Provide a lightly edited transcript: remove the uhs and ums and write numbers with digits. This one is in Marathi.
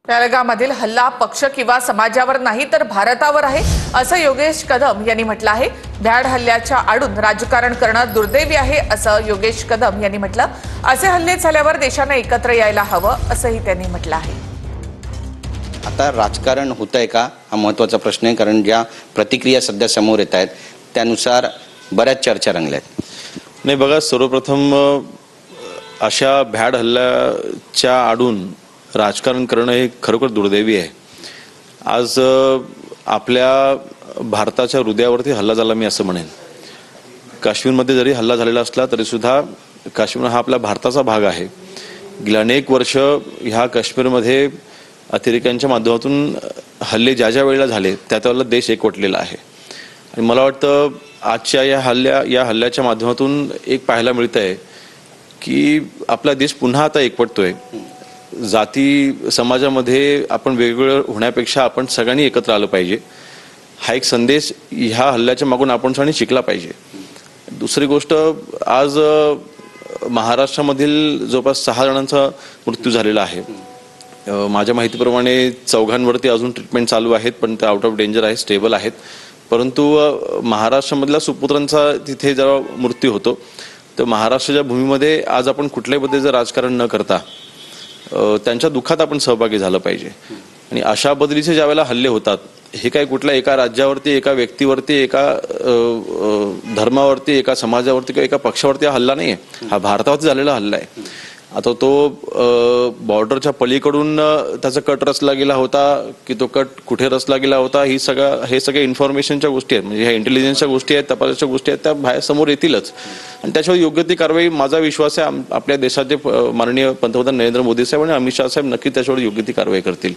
पहलगाममधील हल्ला पक्ष किंवा समाजावर नाही तर भारतावर आहे असं योगेश कदम यांनी म्हटलं आहे। भ्याड हल्ल्याच्या आडून राजकारण करणं दुर्दैवी आहे असं योगेश कदम यांनी म्हटलं। असे हल्ले झाल्यावर देशाने एकत्र यायला हवं असंही त्यांनी म्हटलं आहे। आता राजकारण होतंय का हा महत्त्वाचा प्रश्न आहे, कारण ज्या प्रतिक्रिया सध्या समोर येत आहेत त्यानुसार बऱ्याच चर्चा रंगल्यात। नाही बघा, सर्वप्रथम अशा भ्याड हल्ल्याच्या आडून राजकारण करणं हे खरोखर दुर्दैवी आहे। आज आपल्या भारताच्या हृदयावरती हल्ला झाला मी असं म्हणेन। काश्मीरमध्ये जरी हल्ला झालेला असला तरी सुद्धा काश्मीर हा आपला भारताचा भाग आहे। गेली अनेक वर्ष ह्या काश्मीरमध्ये अतिरेक्यांच्या माध्यमातून हल्ले ज्या वेळेला झाले त्यावेळेला देश एकवटलेला आहे। आणि मला वाटतं आजच्या या हल्ल्याच्या माध्यमातून एक पाहायला मिळतंय की आपला देश पुन्हा आता एकवटतोय। जाती समाजामध्ये आपण वेगवेगळं होण्यापेक्षा आपण सगळ्यांनी एकत्र आलं पाहिजे, हा एक संदेश ह्या हल्ल्याच्या मागून आपण सगळ्यांनी शिकला पाहिजे। दुसरी गोष्ट, आज महाराष्ट्रामधील जवळपास 6 जणांचा मृत्यू झालेला आहे। माझ्या माहितीप्रमाणे 4घांवरती अजून ट्रीटमेंट चालू आहेत, पण ते आउट ऑफ डेंजर आहे, स्टेबल आहेत। परंतु महाराष्ट्रामधल्या सुपुत्रांचा तिथे जेव्हा मृत्यू होतो तर महाराष्ट्राच्या भूमीमध्ये आज आपण कुठल्याही पद्धतीचं राजकारण न करता त्यांच्या दुःखात आपण सहभागी झालं पाहिजे। आणि अशा पद्धतीचे ज्यावेळेला हल्ले होतात, हे काय कुठल्या एका राज्यावरती, एका व्यक्तीवरती, एका धर्मावरती, एका समाजावरती किंवा एका पक्षावरती हा हल्ला नाही आहे, हा भारतावरती झालेला हल्ला आहे। आता तो बॉर्डरच्या पलीकडून त्याचा कट रचला गेला होता की तो कट कुठे रचला गेला होता, हे सगळ्या इन्फॉर्मेशनच्या गोष्टी आहेत, म्हणजे ह्या इंटेलिजन्सच्या गोष्टी आहेत, तपासाच्या गोष्टी आहेत, त्या बाहेर समोर येतीलच। आणि त्याच्यावर योग्य ती कारवाई, माझा विश्वास आहे आपल्या देशाचे माननीय पंतप्रधान नरेंद्र मोदी साहेब आणि अमित शाह साहेब नक्की त्याच्यावर योग्य ती कारवाई करतील।